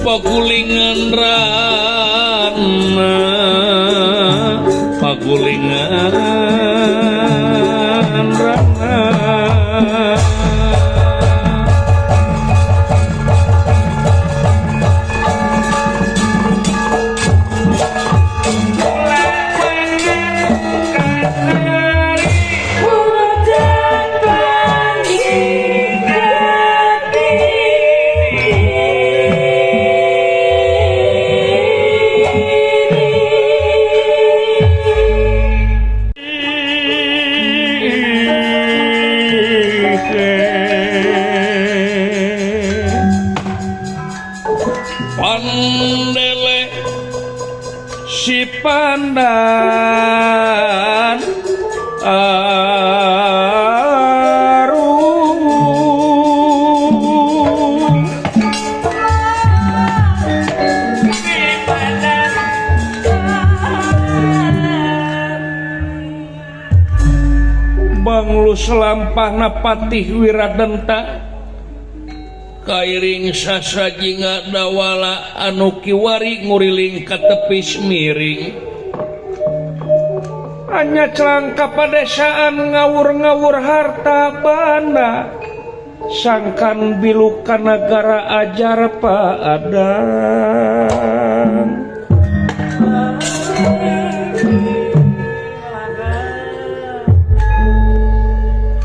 pagulingan rana pagulingan rana pandele si pandan arum banglus lampahna Patih Wiradenta kairing sasaji ngadawala anu kiwari nguriling ka tepis miring hanya celangka padesaan ngawur-ngawur harta banda sangkan biluka negara ajar paadang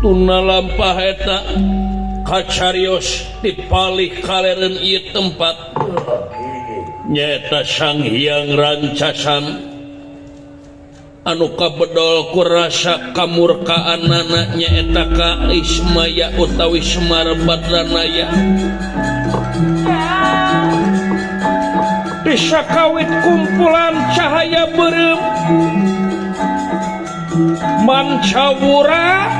tuna lampah eta kacarios dipalih kaleren ieu tempat nyaeta Sang Hyang Rancasan anu kabedol ku rasa kamurkaanana nyaeta ka Ismaya utawi Semar Badranaya disakawit kumpulan cahaya beureum mancawura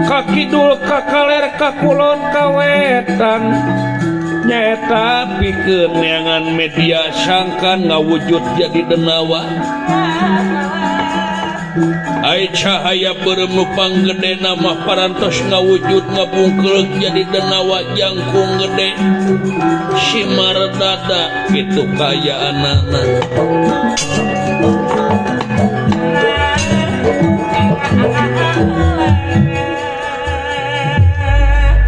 kakidul kakaler kakulon kawetan nyata pikeun neangan media sangkan ngawujud jadi denawa ai cahaya beureum nu panggedena mah parantos ngawujud ngabungkel jadi denawa jangkung gede Simar Dada kitu kayaanana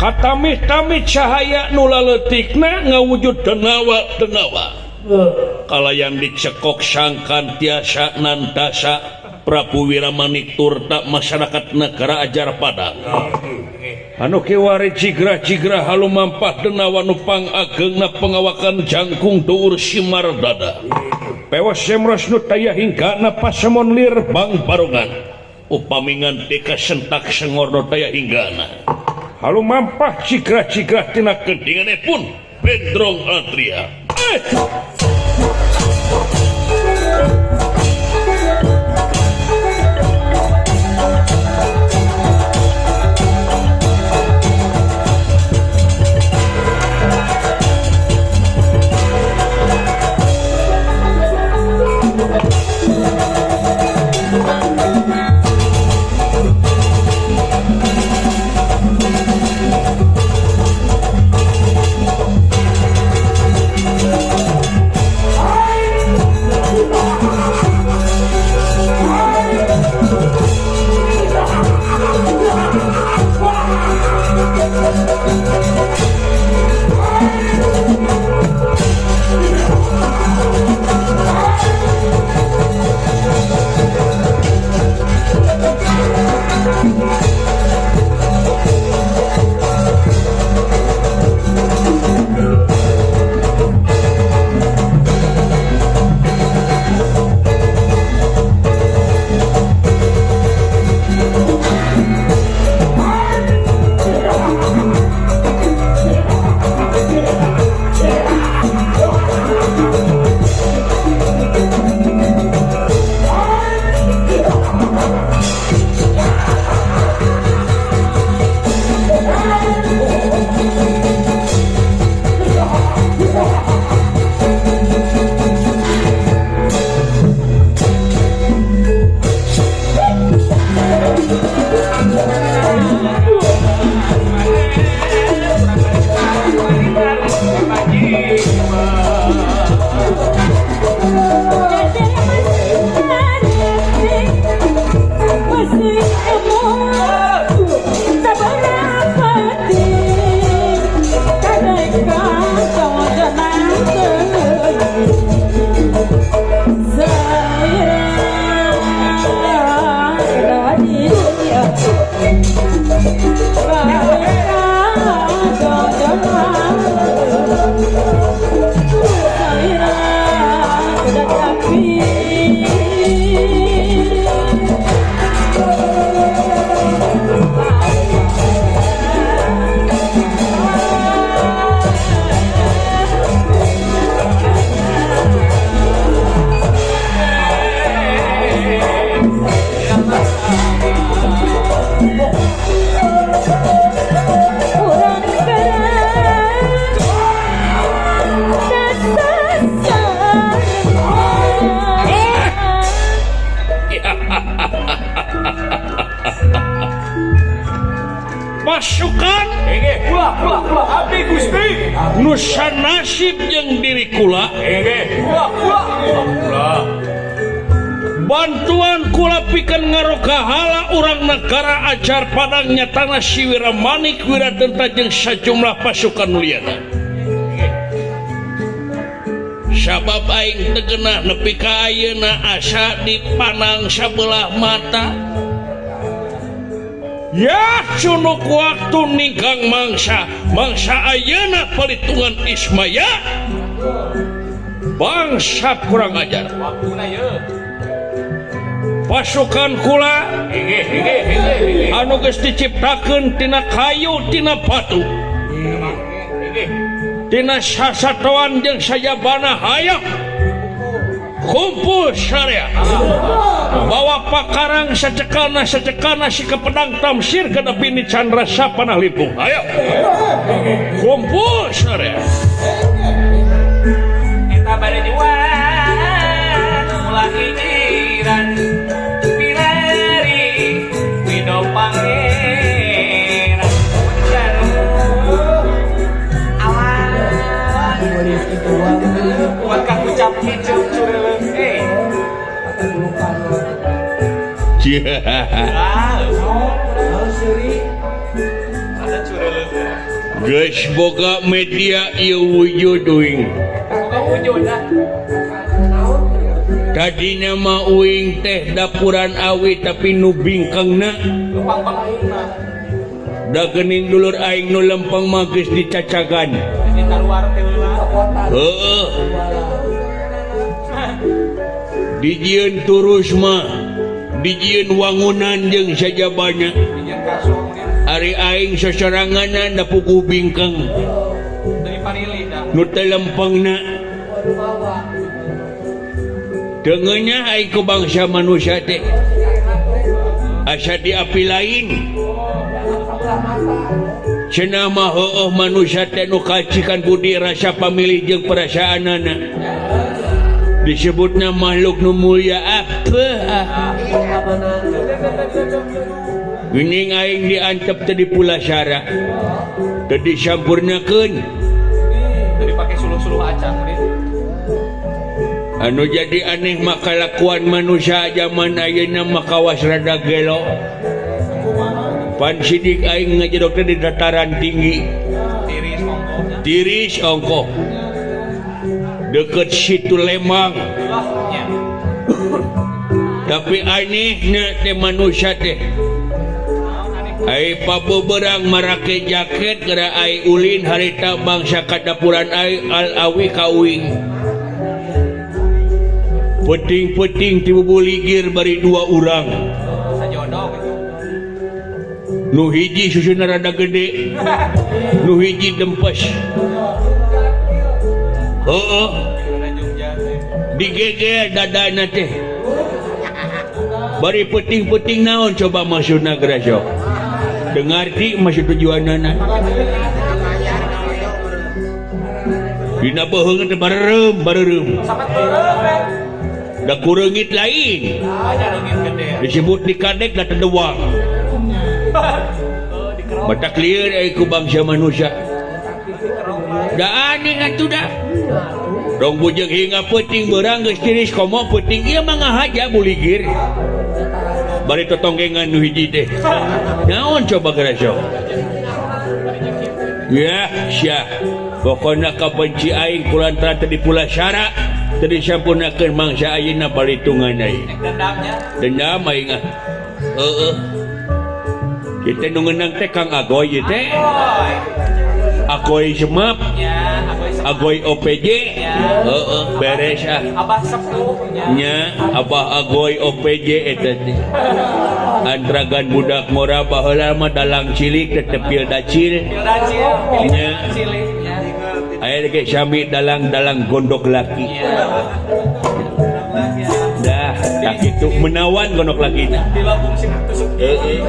katamih-tamih cahaya nu laletikna ngawujud denawa-denawa kalayan dicekok sangkan tiasa nantasa Prabu Wiramanikturta masyarakat negara Ajar Padang anu kiwari cigra-cigra halumampah denawa nu pangagengna pengawakan jangkung tuur Simar Dada pewas semros nu taya hinggana pasemon lir Bang Barongan upamingan deka sentak sengorno taya hinggana halumampah cigra-cigra tina kendinganipun Bendrong Atria Pasukan Nusa nasib yang diri kula bantuan kula pikeun ngarokahala urang negara ajar padangnya tanah Siwira Manik Wiradenta jeung sajumlah pasukan mulyana sabab aing teu geunah nepi ka ayeuna asa dipandang sabelah mata. Ya cunuk waktu ningkang mangsa ayeuna palitungan Ismaya bangsa kurang ajar pasukan kula anu geus diciptakeun tina kayu tina batu tina sasatoan jeung sayabana hayang kumpul syariah bawa pakarang secekana si kepedang tamsir kada bini Chandra Sapana Limpung ayo kumpul syariah eta bade juan ulah hijiran pinari wido pangeran awan buat kang ucap hijau cureleung guys boga media ieu wujud uing tadinya mah uing teh dapuran awi tapi nu bingkangna da geuning dulur aing nu lempeng mah geus dicacagan heueuh dijieun turus mah dijieun wangunan jeung sajabana ari aing sosoranganan da puguh bingkang nu teu lempengna deungeunnya aing ku bangsa manusia teh asa di api lain cenah mah heueuh manusia teh nu kacikan budi rasa pamilih jeung perasaanana disebutna makhluk nu mulia apa geuning aing diantep teu dipulasara teu disampurnakeun teu dipake suluh-suluh acang anu jadi aneh mah kalakuan manusia zaman ayeuna mah kawas rada gelo pan sidik aing ngajedog teh di dataran tinggi tiris ongkoh deket situ Lembang tapi anehna teh manusia teh ai pabeberang marake jaket gara ai ulin harita bangsa kadapuran ai al-awi kauing peting-peting ti bubuligir bari dua urang sajodoh nu hiji susuna rada gede nu hiji dempes heueuh digegel dadana teh bari peting-peting naon coba maksudna geura sok teu ngarti maksud tujuanna dina beheung teh bareureum da kureungit lain disebut dikadek da tedewang batak lieur ku bangsa manusia Da aneh atuh dah. Rong bujeng hinga peuting beurang geus tiris komo peuting ieu mah ngahaja buligir. Bari totonggengan nu hiji teh. Naon coba geura sok? Ya, sia. Pokona kabenci aing kulantaran teu dipula syara, teu disampunakeun mangsa ayeuna balitungan aing. Dendam aing ah. Heeh. Kita nu ngeunang teh Kang Agoy ieu teh. Agoy semap. Agoy OPJ. Heeh, beres ah. Abah sepuh nya Abah Agoy OPJ eta teh. Antragan budak mora baheula mah dalang cilik teh pil dacil. Nya aya ge sami dalang gondok laki. Dah, tak kitu menawan gondok lakina. Heeh.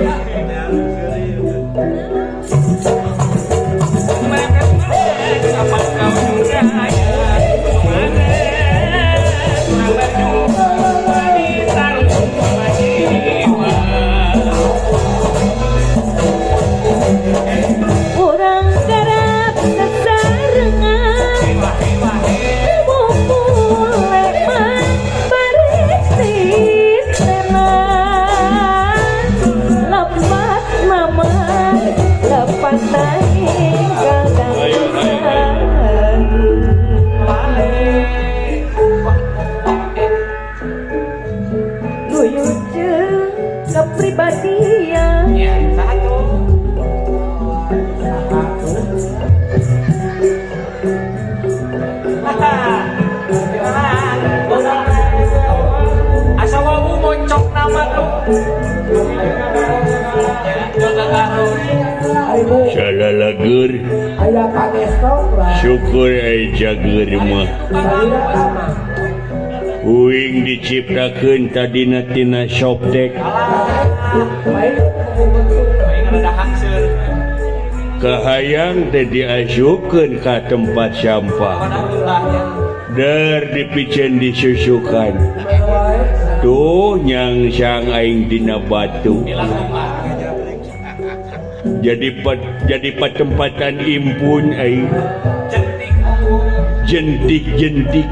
Urang garap sasarengan bumulek mah baris tenan lepas mama lepas naik gagang nuyut jeung kepribadian asa wawu moncok nama tuh Salah lagur. Syukur ai jager mah. Uing diciptakeun tadina tina shoptek. Kahayang teh diasukeun ka tempat sampah. Dar dipicen disusukan. Tuh nyang sang aing dina batu. Jadi patempatan impun aing. Jentik-jentik.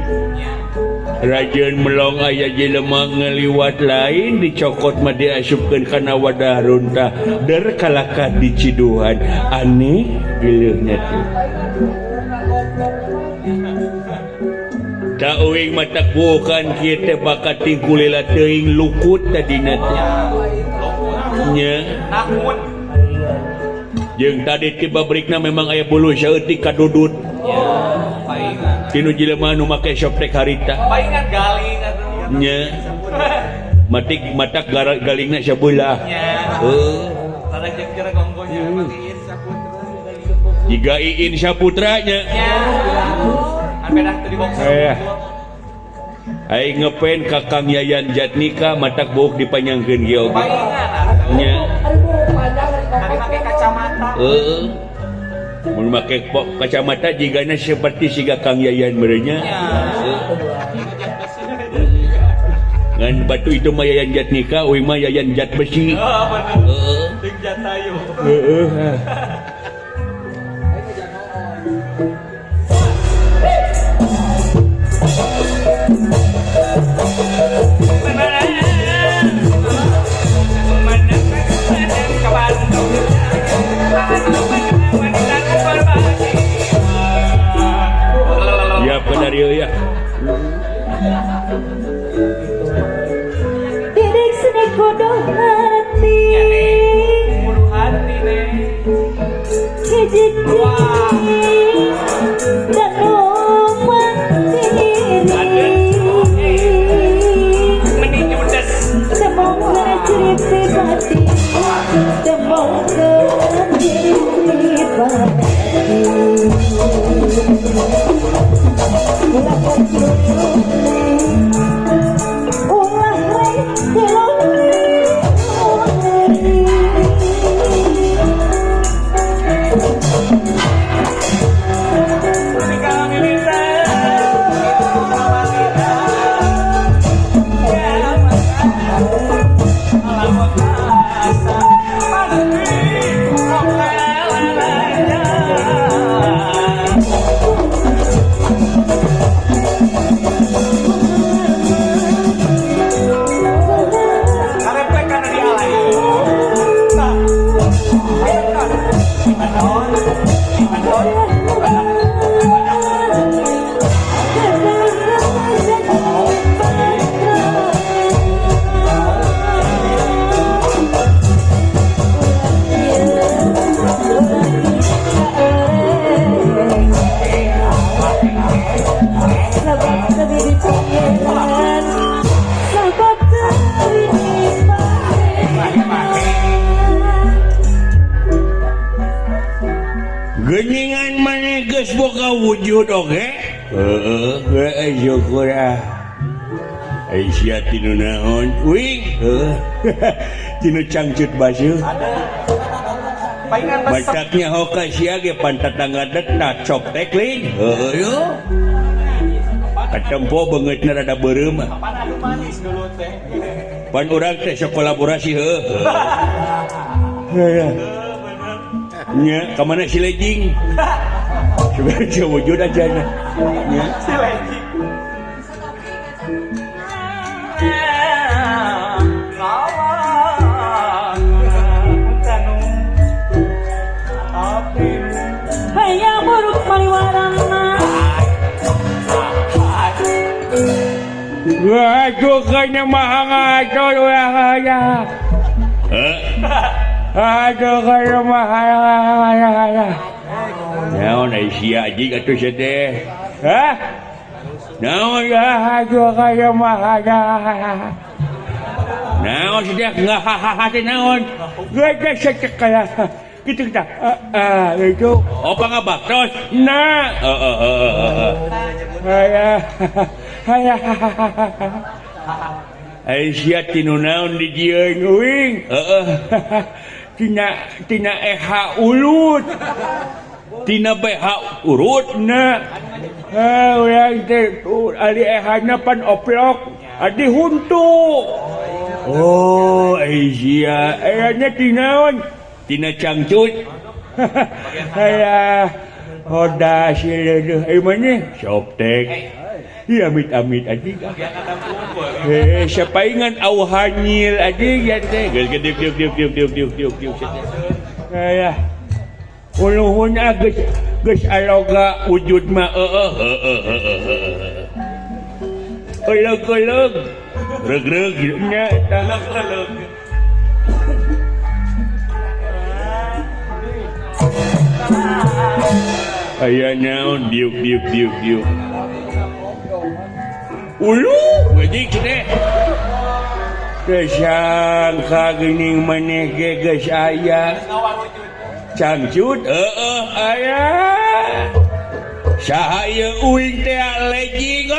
Rajeun melong aya jelema ngaliwat lain dicokot mah diasupkeun kana wadah runtah. Der kalaka diciduhan. Aneh bileuhna teh. Da uing matak bukan kieu teh bakat tingkulila teuing lukut tadina teh. Nya. Jeung tadi tiba brikna memang aya bulu saeutik kadudut. Tinu jelema nu make shoptek harita. Paingan galing atuh. Nya. Matak galingna sabelah. Heuh. Tara jeung gonggonya matiin saputra. Jiga Iin Saputra nya. Kan bedah teu dibox. Aing ngepen ka Kang Yayan Jatnika matak buuk dipanyangkeun ge oge. Paingan Nya. Ari make kacamata. Heeh. Mun make kacamata jigana seperti siga Kang Yayan merenya. Ngan batu itu mah Yayan Jatnika, uing mah Yayan Jat besi. Heeh. Ting jatayu. Heeh. Ya benar ya. Didik seni kudu hati Kudu hati nih. hijik dan rumah diri Meni judes. semoga ciri pribadi semoga ciri pribadi ulah kecil ulah rey syukur Aisyah tinu naon wing tinu cangcut basuh Palingan besar. bataknya hoka sia ge pantatanggadet na cok tekling yo katempo beungeutna rada beureum Pan anu manis dulu teh. pan urang teh sok kolaborasi nya ka mana si lejing sebenarnya wujud aja nya Si lagi. Kawan kanu apin. Hayang buruk maliwarana Aduh kanya mahang aduh ya. Aduh kanya mahang ya. Naon Aisyah anjing atuh sia teh. Hah? Naon ya aduh kanya mahang ya. Naon sudah ngahaha teh naon. Gede secek kaya. Gitu kita. Itu. Oh pangabaktos. Nah. Aisyah tinu naon di dieun uing. Tina ulut. Tina BH urut na. Urang teh ali ehana pan oplok. Adi huntu. Oh, Aisyah. Ayahnya tinaon. Tina cangcut. Hoda sila. Mana? Soptek. Ya amit-amit adik. Siapa ingat auhanyil adik ya teh. Diuk. Ya. Uluhun geus aloga wujud mah Keleg. Reg nya eta. Aya naon diuk. Ulu, wajik deh. Kesangka geuning maneh ge geus aya. Cangcut, aya. Saha ieu uing teh lejing.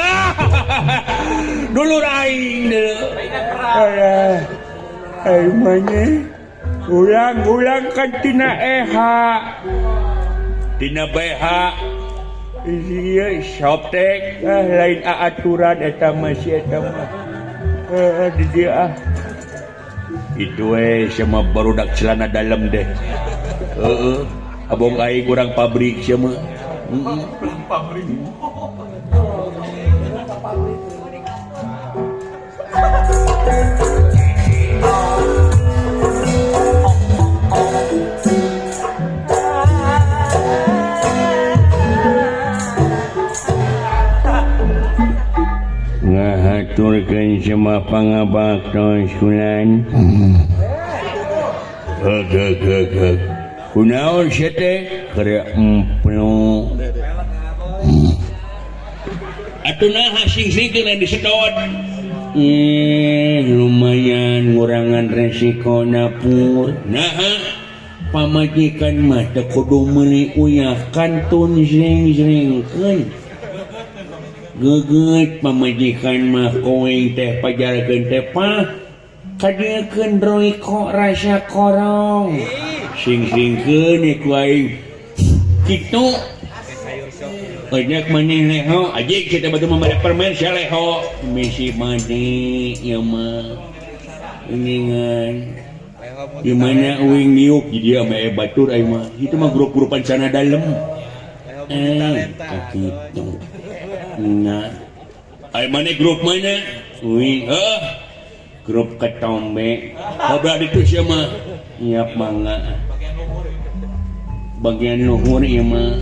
Dulur aing deui. Aya. Ai maneh ulang kan tina EHA. Tina BH. Iya, soptek, lain aturan eta masih eta mah. Di dia itu sama barudak celana dalam deh. Abong aing kurang pabrik sama. Pabrik. Ngahaturkeun sama pangabaktos kunaon. Kunaon sia teh? Keur emplo. Atuh sing-singkeun disedot. Lumayan ngurangan resiko pur. Pamajikan mah teu kudu meuli uyah kantun sering-seringkeun. Geget pamajikan mah koeng teh pajarkeun teh pah kadiekeun roiko rasa korong sing-singkeun ku aing kitu banyak maneh leho ajik kita batu mamada permen sia leho misi maneh ya mah uningan di mana uing niuk di dia mah batur aing mah itu mah grup-grupan sana dalem kitu. Nah, ay mana grup mana? Wih, grup ketombe. Kabar itu siapa? Nyiap mangga. Bagian luhur ya mah.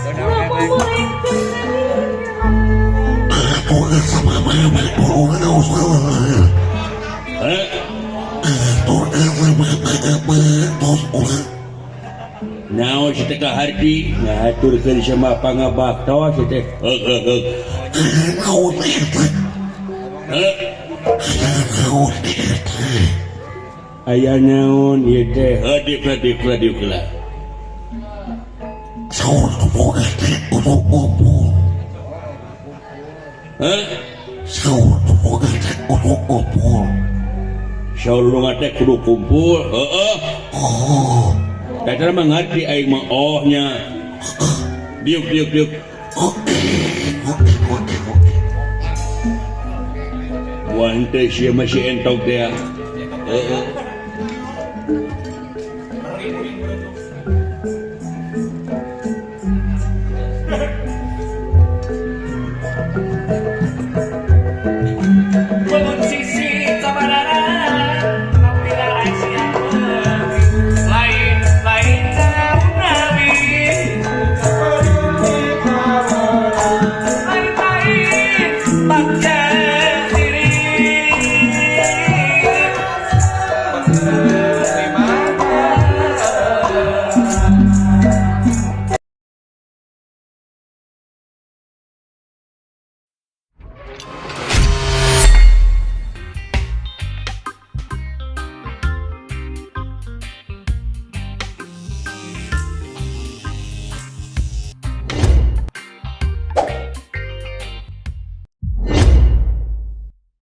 Kenapa mereka Hah? Naon si teh Hardi ngaturkeun sama pangabaktos si teh. Aya naon ieu teh? Dik lah. Hah? Saur lu teh kudu kumpul. Heeh. Tatra mah ngarti aing mah ohnya. Diuk. Buan teh sia masih entog teh. Heeh.